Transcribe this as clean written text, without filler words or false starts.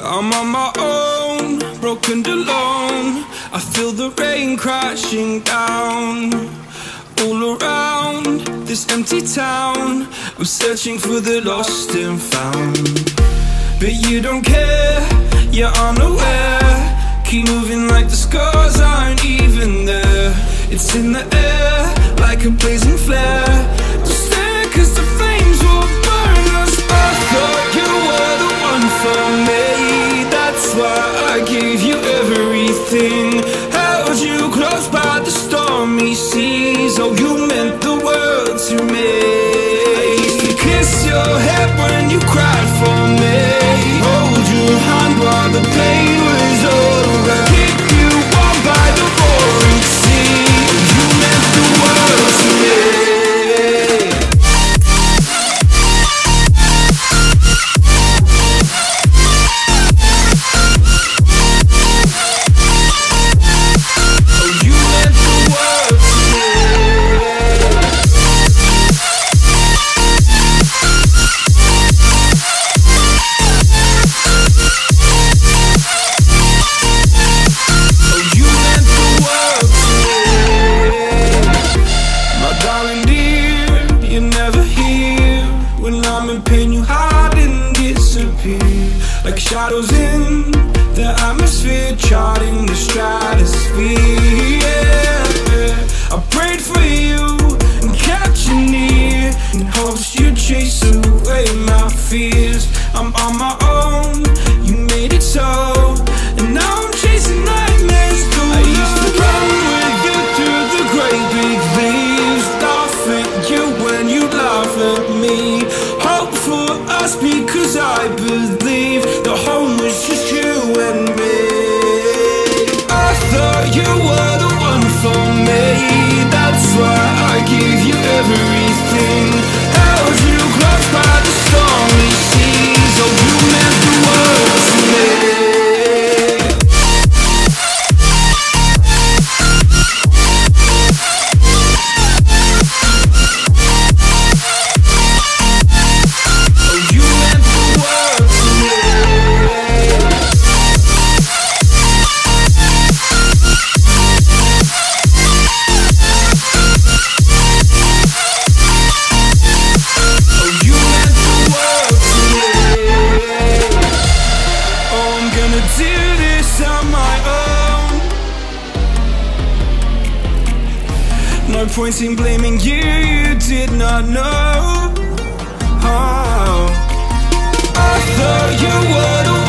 I'm on my own, broken and alone. I feel the rain crashing down all around this empty town. I'm searching for the lost and found, but you don't care, you're unaware. Keep moving like the scars aren't even there. It's in the air like a blazing flare. Just stare, cause the flames will burn us. I thought you were the one for me, that's why I gave you everything. Held you close by the stormy seas. Oh, you meant the world to me. I used to kiss your head when you cried for me, hold your hand while the pain was over, keep you warm by the roaring sea. You meant the world to me. Like shadows in the atmosphere, charting the stratosphere. Yeah. I prayed for you and kept you near, in hopes you'd chase away my fears. I'm on my own, you made it so, and now I'm chasing nightmares through. I used to run with you through the great big leaves, laugh at you when you laugh at me. Hope for us because I believe the home was just you and me. I thought you were the one for me, that's why I gave you everything. Held you close by the stormy seas. Oh, you meant the world to me. No point in blaming you, you did not know. Oh, I thought you were the